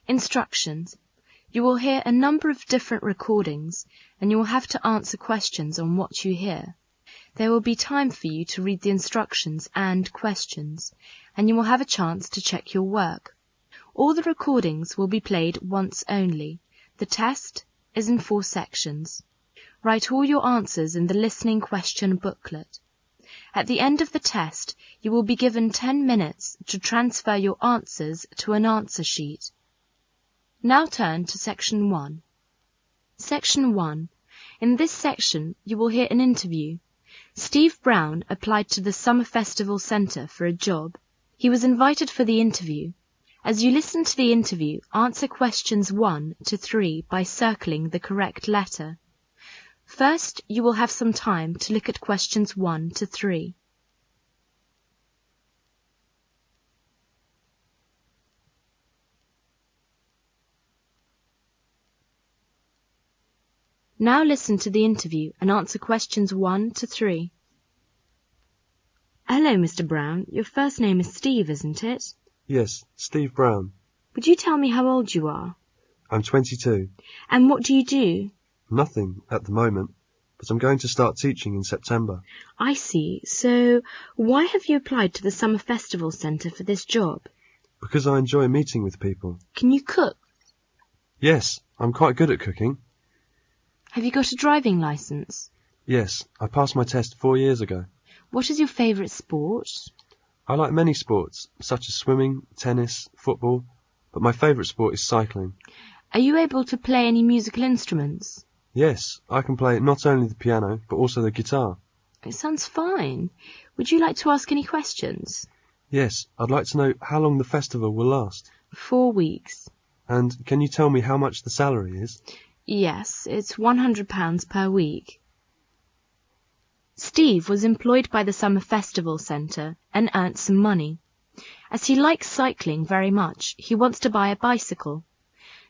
Instructions. You will hear a number of different recordings, and you will have to answer questions on what you hear. There will be time for you to read the instructions and questions, and you will have a chance to check your work. All the recordings will be played once only. The test is in 4 sections. Write all your answers in the listening question booklet. At the end of the test, you will be given 10 minutes to transfer your answers to an answer sheet. Now turn to Section 1. Section 1. In this section, you will hear an interview. Steve Brown applied to the Summer Festival Centre for a job. He was invited for the interview. As you listen to the interview, answer questions 1 to 3 by circling the correct letter. First, you will have some time to look at questions 1 to 3. Now listen to the interview and answer questions 1 to 3. Hello, Mr. Brown. Your first name is Steve, isn't it? Yes, Steve Brown. Would you tell me how old you are? I'm 22. And what do you do? Nothing at the moment, but I'm going to start teaching in September. I see. So, why have you applied to the Summer Festival Centre for this job? Because I enjoy meeting with people. Can you cook? Yes, I'm quite good at cooking. Have you got a driving licence? Yes, I passed my test 4 years ago. What is your favourite sport? I like many sports, such as swimming, tennis, football, but my favourite sport is cycling. Are you able to play any musical instruments? Yes, I can play not only the piano, but also the guitar. It sounds fine. Would you like to ask any questions? Yes, I'd like to know how long the festival will last. 4 weeks. And can you tell me how much the salary is? Yes, it's £100 per week. Steve was employed by the Summer Festival Centre and earned some money. As he likes cycling very much, he wants to buy a bicycle.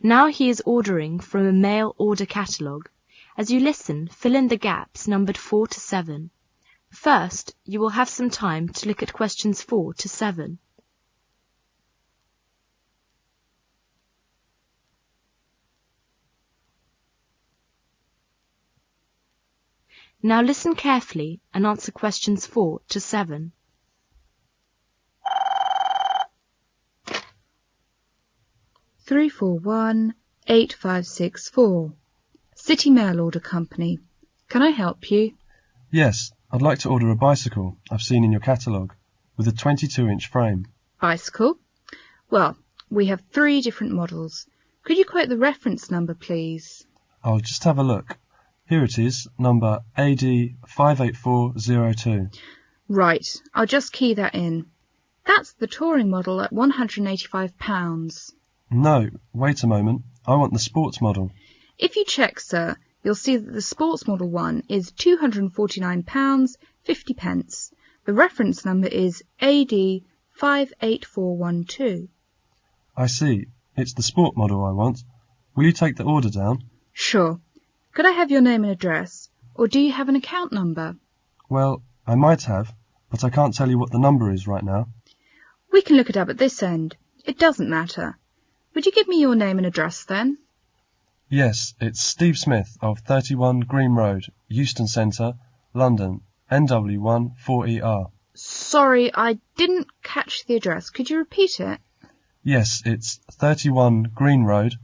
Now he is ordering from a mail order catalogue. As you listen, fill in the gaps numbered 4 to 7. First, you will have some time to look at questions 4 to 7. Now listen carefully and answer questions 4 to 7. Three 8564. City Mail Order Company. Can I help you? Yes, I'd like to order a bicycle I've seen in your catalogue, with a 22-inch frame. Bicycle? Well, we have 3 different models. Could you quote the reference number, please? I'll just have a look. Here it is, number AD 58402. Right, I'll just key that in. That's the touring model at £185. No, wait a moment. I want the sports model. If you check, sir, you'll see that the sports model one is £249.50. The reference number is AD 58412. I see. It's the sport model I want. Will you take the order down? Sure. Could I have your name and address, or do you have an account number? Well, I might have, but I can't tell you what the number is right now. We can look it up at this end. It doesn't matter. Would you give me your name and address then? Yes, it's Steve Smith of 31 Green Road, Euston Centre, London, NW1 4ER. Sorry, I didn't catch the address. Could you repeat it? Yes, it's 31 Green Road,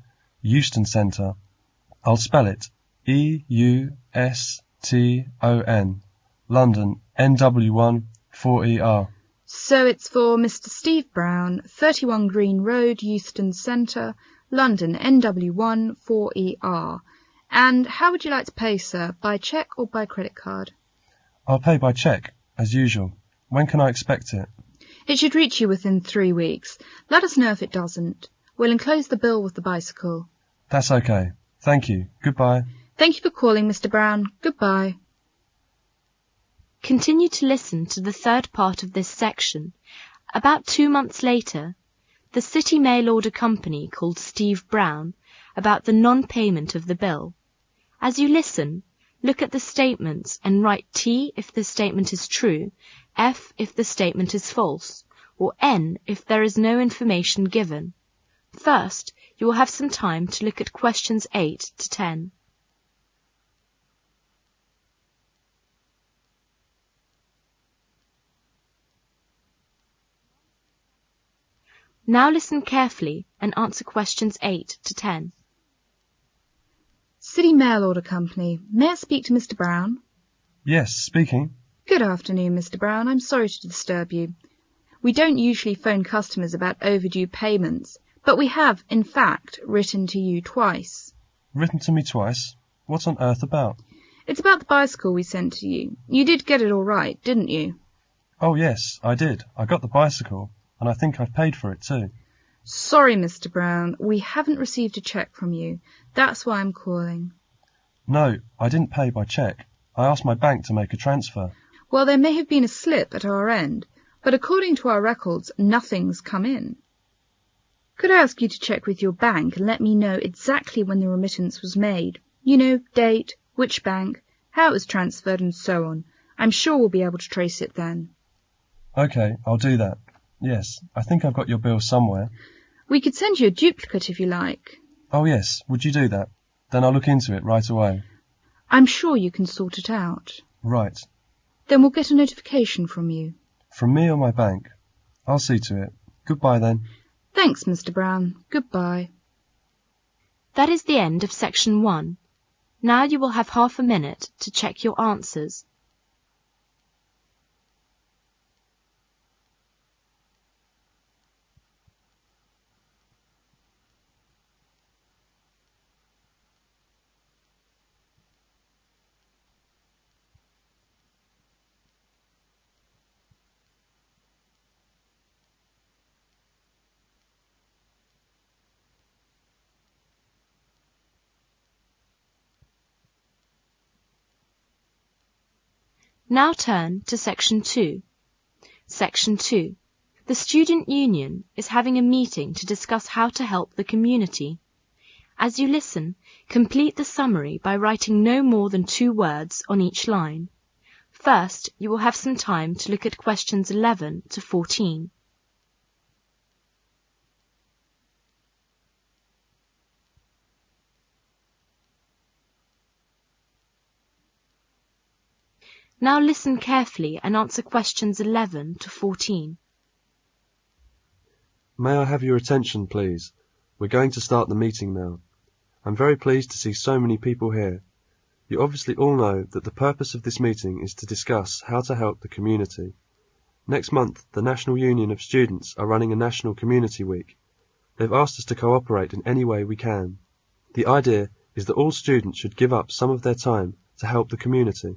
Euston Centre. I'll spell it. EUSTON, London, NW1 4ER. So it's for Mr. Steve Brown, 31 Green Road, Euston Centre, London, NW1 4ER. And how would you like to pay, sir? By cheque or by credit card? I'll pay by cheque, as usual. When can I expect it? It should reach you within 3 weeks. Let us know if it doesn't. We'll enclose the bill with the bicycle. That's okay. Thank you. Goodbye. Thank you for calling, Mr. Brown. Goodbye. Continue to listen to the third part of this section. About 2 months later, the City Mail Order Company called Steve Brown about the non-payment of the bill. As you listen, look at the statements and write T if the statement is true, F if the statement is false, or N if there is no information given. First, you will have some time to look at questions 8 to 10. Now listen carefully and answer questions 8 to 10. City Mail Order Company. May I speak to Mr. Brown? Yes, speaking. Good afternoon, Mr. Brown. I'm sorry to disturb you. We don't usually phone customers about overdue payments, but we have, in fact, written to you twice. Written to me twice? What on earth about? It's about the bicycle we sent to you. You did get it all right, didn't you? Oh yes, I did. I got the bicycle, and I think I've paid for it too. Sorry, Mr. Brown. We haven't received a cheque from you. That's why I'm calling. No, I didn't pay by cheque. I asked my bank to make a transfer. Well, there may have been a slip at our end, but according to our records, nothing's come in. Could I ask you to check with your bank and let me know exactly when the remittance was made? You know, date, which bank, how it was transferred, and so on. I'm sure we'll be able to trace it then. OK, I'll do that. Yes, I think I've got your bill somewhere. We could send you a duplicate if you like. Oh yes, would you do that? Then I'll look into it right away. I'm sure you can sort it out. Right. Then we'll get a notification from you. From me or my bank? I'll see to it. Goodbye then. Thanks, Mr. Brown. Goodbye. That is the end of section 1. Now you will have half a minute to check your answers. Now turn to Section 2. Section 2. The Student Union is having a meeting to discuss how to help the community. As you listen, complete the summary by writing no more than 2 words on each line. First, you will have some time to look at questions 11 to 14. Now listen carefully and answer questions 11 to 14. May I have your attention, please? We're going to start the meeting now. I'm very pleased to see so many people here. You obviously all know that the purpose of this meeting is to discuss how to help the community. Next month, the National Union of Students are running a National Community Week. They've asked us to cooperate in any way we can. The idea is that all students should give up some of their time to help the community.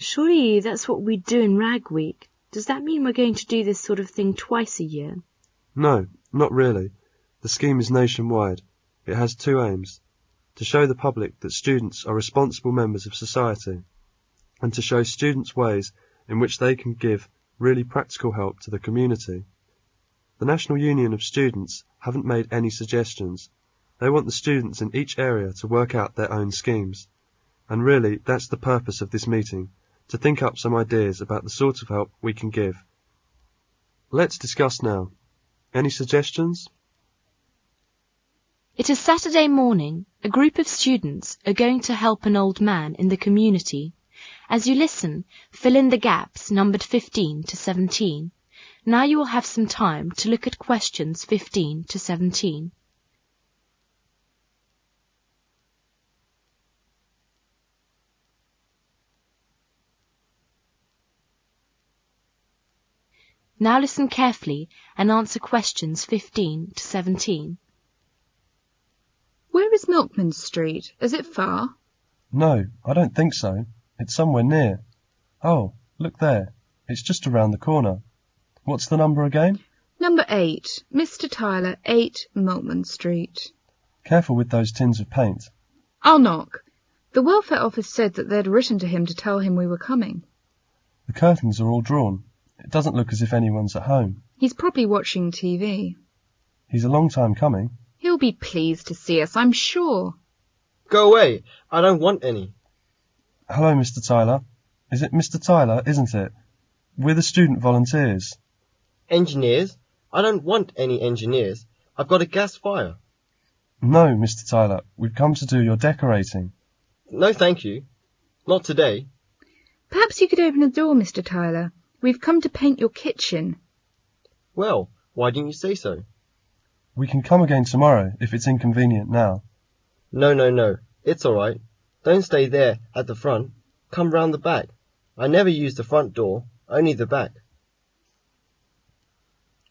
Surely that's what we do in Rag Week. Does that mean we're going to do this sort of thing twice a year? No, not really. The scheme is nationwide. It has 2 aims: to show the public that students are responsible members of society, and to show students ways in which they can give really practical help to the community. The National Union of Students haven't made any suggestions. They want the students in each area to work out their own schemes. And really, that's the purpose of this meeting, to think up some ideas about the sort of help we can give. Let's discuss now. Any suggestions? It is Saturday morning. A group of students are going to help an old man in the community. As you listen, fill in the gaps numbered 15 to 17. Now you will have some time to look at questions 15 to 17. Now listen carefully and answer questions 15 to 17. Where is Milkman Street? Is it far? No, I don't think so. It's somewhere near. Oh, look there. It's just around the corner. What's the number again? Number 8. Mr. Tyler, 8 Milkman Street. Careful with those tins of paint. I'll knock. The welfare office said that they'd written to him to tell him we were coming. The curtains are all drawn. It doesn't look as if anyone's at home. He's probably watching TV. He's a long time coming. He'll be pleased to see us, I'm sure. Go away. I don't want any. Hello, Mr. Tyler. Is it Mr. Tyler, isn't it? We're the student volunteers. Engineers? I don't want any engineers. I've got a gas fire. No, Mr. Tyler, we've come to do your decorating. No, thank you. Not today. Perhaps you could open the door, Mr. Tyler. We've come to paint your kitchen. Well, why didn't you say so? We can come again tomorrow if it's inconvenient now. No. It's all right. Don't stay there at the front. Come round the back. I never use the front door, only the back.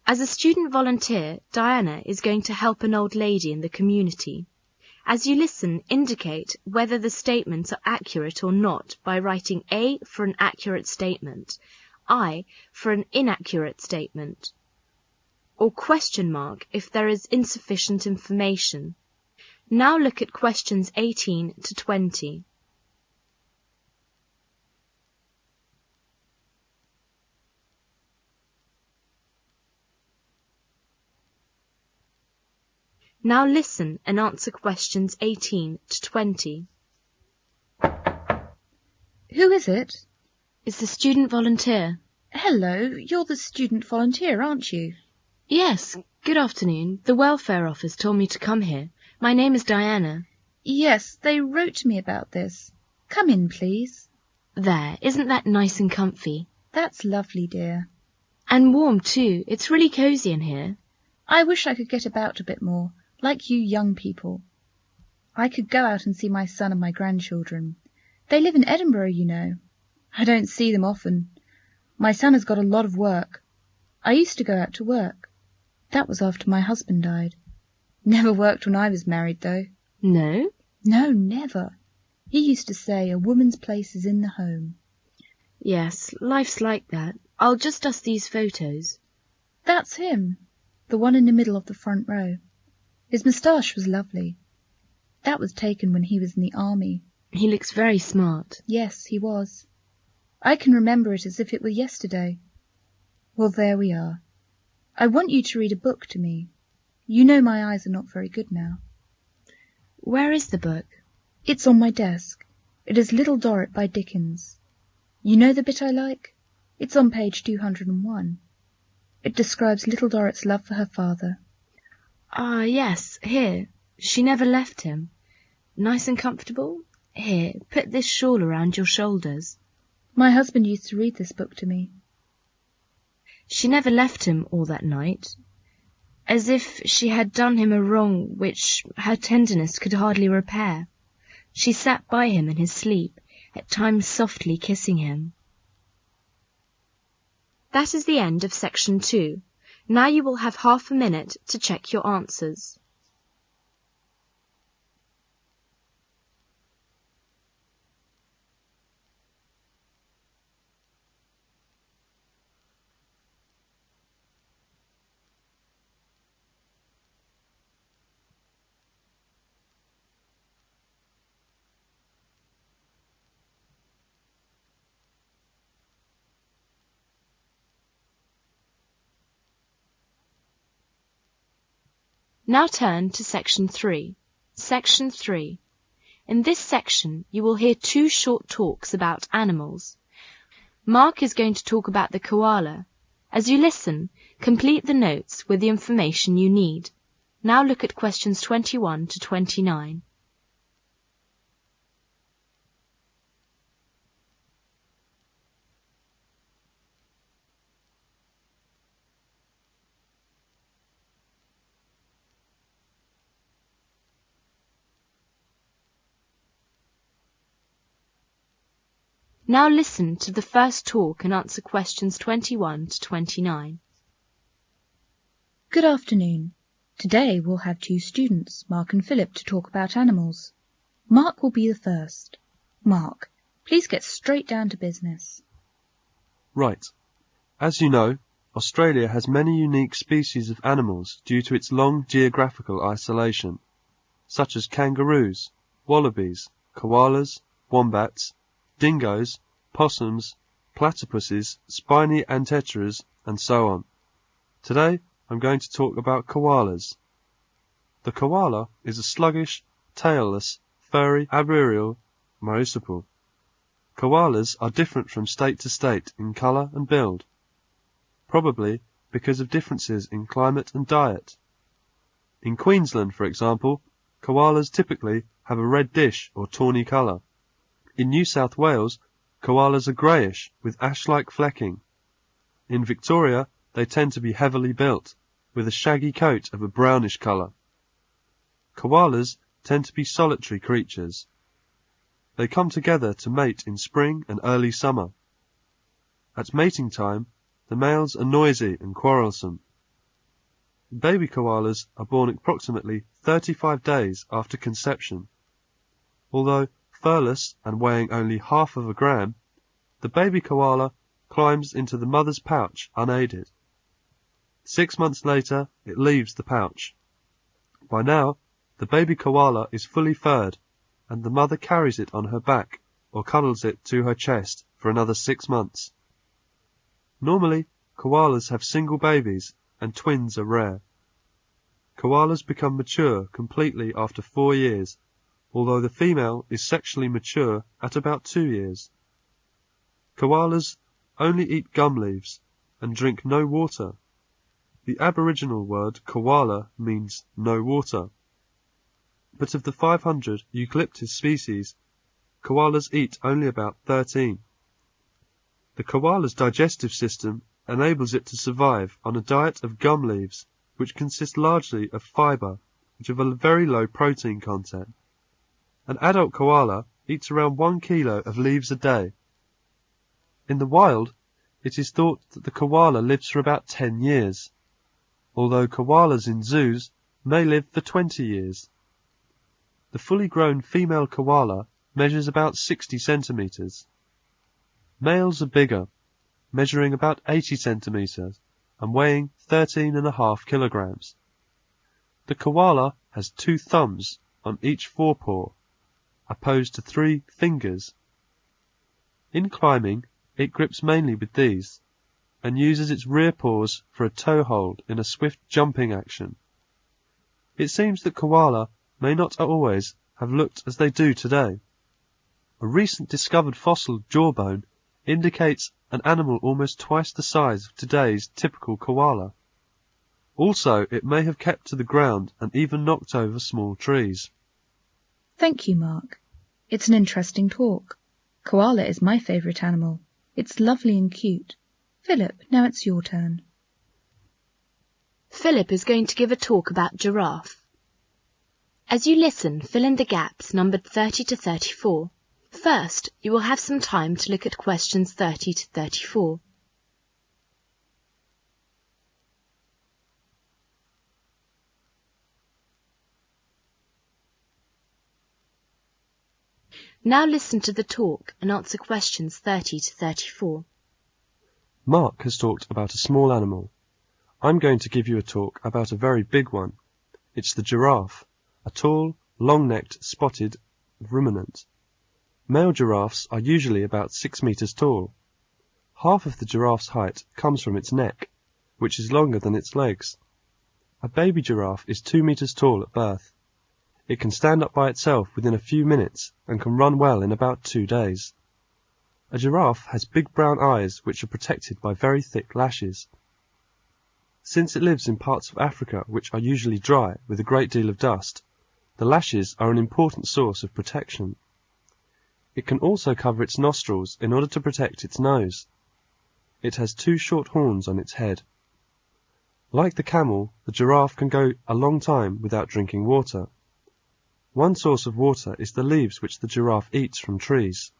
As a student volunteer, Diana is going to help an old lady in the community. As you listen, indicate whether the statements are accurate or not by writing A for an accurate statement, I for an inaccurate statement, or question mark if there is insufficient information. Now look at questions 18 to 20. Now listen and answer questions 18 to 20. Who is it? It's the student volunteer. Hello, you're the student volunteer, aren't you? Yes, good afternoon. The welfare office told me to come here. My name is Diana. Yes, they wrote to me about this. Come in, please. There, isn't that nice and comfy? That's lovely, dear. And warm too. It's really cosy in here. I wish I could get about a bit more, like you young people. I could go out and see my son and my grandchildren. They live in Edinburgh, you know. I don't see them often. My son has got a lot of work. I used to go out to work. That was after my husband died. Never worked when I was married, though. No? No, never. He used to say a woman's place is in the home. Yes, life's like that. I'll just dust these photos. That's him, the one in the middle of the front row. His moustache was lovely. That was taken when he was in the army. He looks very smart. Yes, he was. I can remember it as if it were yesterday. Well, there we are. I want you to read a book to me. You know my eyes are not very good now. Where is the book? It's on my desk. It is Little Dorrit by Dickens. You know the bit I like? It's on page 201. It describes Little Dorrit's love for her father. Ah, yes, here. She never left him. Nice and comfortable? Here, put this shawl around your shoulders. My husband used to read this book to me. She never left him all that night, as if she had done him a wrong which her tenderness could hardly repair. She sat by him in his sleep, at times softly kissing him. That is the end of section 2. Now you will have half a minute to check your answers. Now turn to section 3. Section 3. In this section, you will hear 2 short talks about animals. Mark is going to talk about the koala. As you listen, complete the notes with the information you need. Now look at questions 21 to 29. Now listen to the first talk and answer questions 21 to 29. Good afternoon. Today we'll have 2 students, Mark and Philip, to talk about animals. Mark will be the first. Mark, please get straight down to business. Right. As you know, Australia has many unique species of animals due to its long geographical isolation, such as kangaroos, wallabies, koalas, wombats, dingoes, possums, platypuses, spiny anteteras, and so on. Today, I'm going to talk about koalas. The koala is a sluggish, tailless, furry, arboreal marsupial. Koalas are different from state to state in colour and build, probably because of differences in climate and diet. In Queensland, for example, koalas typically have a red dish or tawny colour. In New South Wales, koalas are greyish with ash-like flecking. In Victoria, they tend to be heavily built, with a shaggy coat of a brownish colour. Koalas tend to be solitary creatures. They come together to mate in spring and early summer. At mating time, the males are noisy and quarrelsome. Baby koalas are born approximately 35 days after conception. Although furless and weighing only half of a gram, the baby koala climbs into the mother's pouch unaided. 6 months later, it leaves the pouch. By now, the baby koala is fully furred, and the mother carries it on her back or cuddles it to her chest for another 6 months. Normally, koalas have single babies, and twins are rare. Koalas become mature completely after 4 years, although the female is sexually mature at about 2 years. Koalas only eat gum leaves and drink no water. The Aboriginal word koala means no water. But of the 500 eucalyptus species, koalas eat only about 13. The koala's digestive system enables it to survive on a diet of gum leaves, which consist largely of fibre, which have a very low protein content. An adult koala eats around 1 kilo of leaves a day. In the wild, it is thought that the koala lives for about 10 years, although koalas in zoos may live for 20 years. The fully grown female koala measures about 60 centimetres. Males are bigger, measuring about 80 centimetres and weighing 13.5 kilograms. The koala has 2 thumbs on each forepaw, opposed to 3 fingers. In climbing, it grips mainly with these, and uses its rear paws for a toe hold in a swift jumping action. It seems that koala may not always have looked as they do today. A recent discovered fossil jawbone indicates an animal almost twice the size of today's typical koala. Also, it may have kept to the ground and even knocked over small trees. Thank you, Mark. It's an interesting talk. Koala is my favourite animal. It's lovely and cute. Philip, now it's your turn. Philip is going to give a talk about giraffe. As you listen, fill in the gaps numbered 30 to 34. First, you will have some time to look at questions 30 to 34. Now listen to the talk and answer questions 30 to 34. Mark has talked about a small animal. I'm going to give you a talk about a very big one. It's the giraffe, a tall, long-necked, spotted ruminant. Male giraffes are usually about 6 meters tall. Half of the giraffe's height comes from its neck, which is longer than its legs. A baby giraffe is 2 meters tall at birth. It can stand up by itself within a few minutes and can run well in about 2 days. A giraffe has big brown eyes which are protected by very thick lashes. Since it lives in parts of Africa which are usually dry with a great deal of dust, the lashes are an important source of protection. It can also cover its nostrils in order to protect its nose. It has 2 short horns on its head. Like the camel, the giraffe can go a long time without drinking water. One source of water is the leaves which the giraffe eats from trees.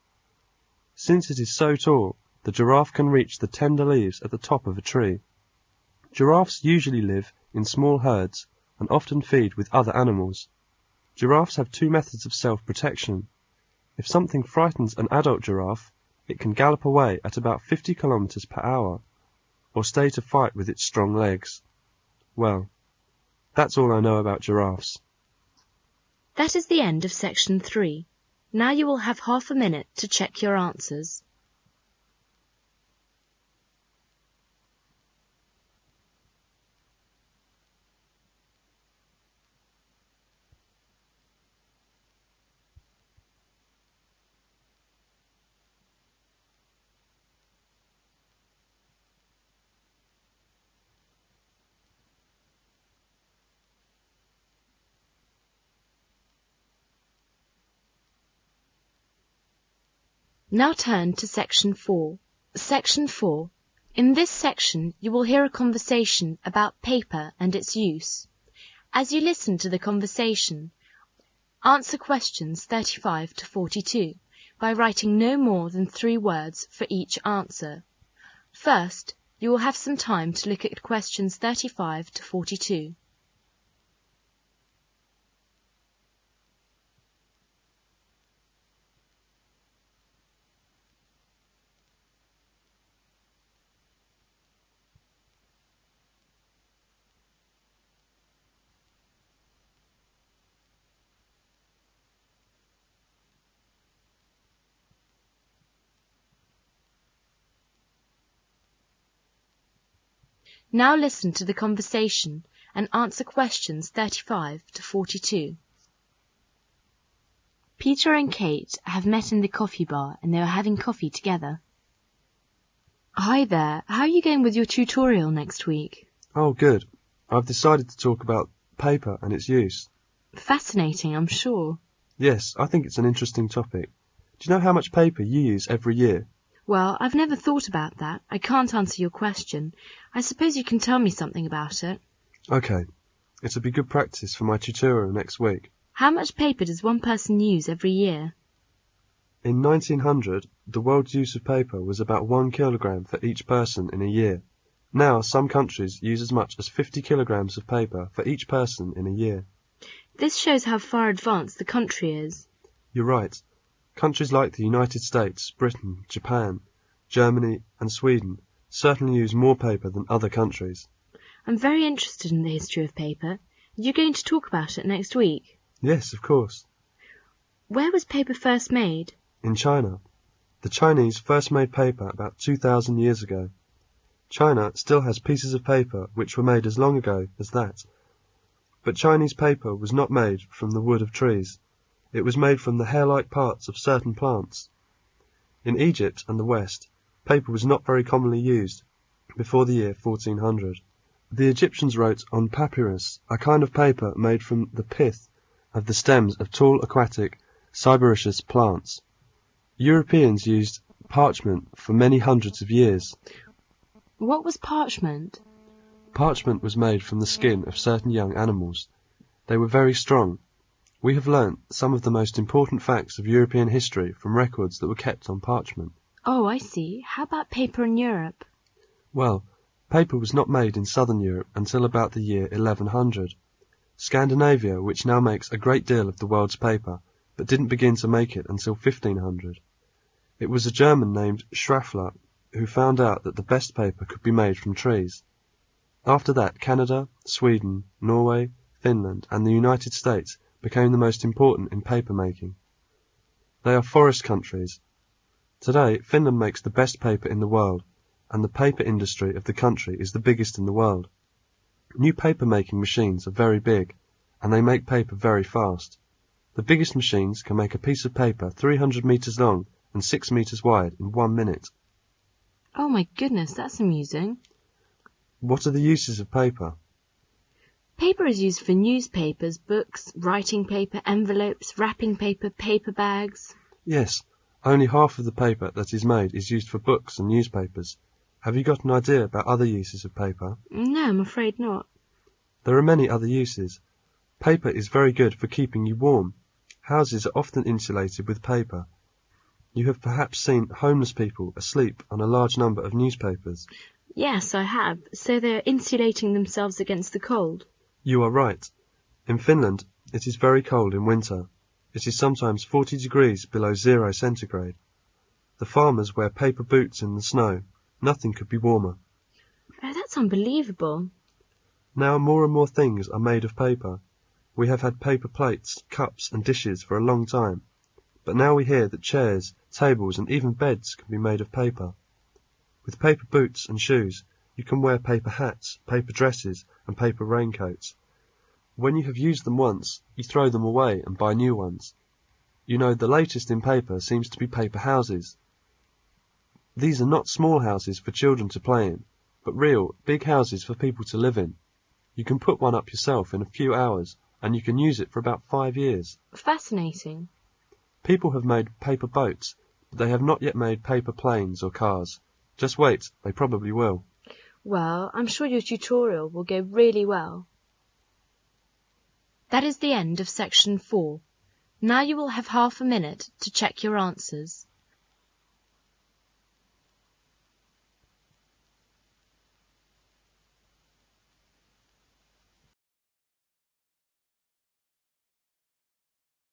Since it is so tall, the giraffe can reach the tender leaves at the top of a tree. Giraffes usually live in small herds and often feed with other animals. Giraffes have 2 methods of self-protection. If something frightens an adult giraffe, it can gallop away at about 50 kilometers per hour, or stay to fight with its strong legs. Well, that's all I know about giraffes. That is the end of section 3. Now you will have half a minute to check your answers. Now turn to Section 4. Section 4. In this section, you will hear a conversation about paper and its use. As you listen to the conversation, answer questions 35 to 42 by writing no more than 3 words for each answer. First, you will have some time to look at questions 35 to 42. Now listen to the conversation and answer questions 35 to 42. Peter and Kate have met in the coffee bar and they are having coffee together. Hi there, how are you going with your tutorial next week? Oh, good. I've decided to talk about paper and its use. Fascinating, I'm sure. Yes, I think it's an interesting topic. Do you know how much paper you use every year? Well, I've never thought about that. I can't answer your question. I suppose you can tell me something about it. Okay. It'll be good practice for my tutorial next week. How much paper does one person use every year? In 1900, the world's use of paper was about 1 kilogram for each person in a year. Now, some countries use as much as 50 kilograms of paper for each person in a year. This shows how far advanced the country is. You're right. Countries like the United States, Britain, Japan, Germany and Sweden certainly use more paper than other countries. I'm very interested in the history of paper. Are you going to talk about it next week? Yes, of course. Where was paper first made? In China. The Chinese first made paper about 2,000 years ago. China still has pieces of paper which were made as long ago as that. But Chinese paper was not made from the wood of trees. It was made from the hair-like parts of certain plants. In Egypt and the West, paper was not very commonly used before the year 1400. The Egyptians wrote on papyrus, a kind of paper made from the pith of the stems of tall aquatic cyperaceous plants. Europeans used parchment for many hundreds of years. What was parchment? Parchment was made from the skin of certain young animals. They were very strong. We have learnt some of the most important facts of European history from records that were kept on parchment. Oh, I see. How about paper in Europe? Well, paper was not made in southern Europe until about the year 1100. Scandinavia, which now makes a great deal of the world's paper, but didn't begin to make it until 1500. It was a German named Schraffler who found out that the best paper could be made from trees. After that, Canada, Sweden, Norway, Finland, and the United States became the most important in paper making. They are forest countries. Today, Finland makes the best paper in the world, and the paper industry of the country is the biggest in the world. New paper making machines are very big, and they make paper very fast. The biggest machines can make a piece of paper 300 meters long and 6 meters wide in 1 minute. Oh my goodness, that's amusing. What are the uses of paper? Paper is used for newspapers, books, writing paper, envelopes, wrapping paper, paper bags. Yes, only half of the paper that is made is used for books and newspapers. Have you got an idea about other uses of paper? No, I'm afraid not. There are many other uses. Paper is very good for keeping you warm. Houses are often insulated with paper. You have perhaps seen homeless people asleep on a large number of newspapers. Yes, I have. So they're insulating themselves against the cold. You are right. In Finland, it is very cold in winter. It is sometimes 40 degrees below 0 centigrade. The farmers wear paper boots in the snow. Nothing could be warmer. Oh, that's unbelievable. Now more and more things are made of paper. We have had paper plates, cups and dishes for a long time. But now we hear that chairs, tables and even beds can be made of paper. With paper boots and shoes, you can wear paper hats, paper dresses and paper raincoats. When you have used them once, you throw them away and buy new ones. You know, the latest in paper seems to be paper houses. These are not small houses for children to play in, but real, big houses for people to live in. You can put one up yourself in a few hours, and you can use it for about 5 years. Fascinating. People have made paper boats, but they have not yet made paper planes or cars. Just wait, they probably will. Well, I'm sure your tutorial will go really well. That is the end of section 4. Now you will have half a minute to check your answers.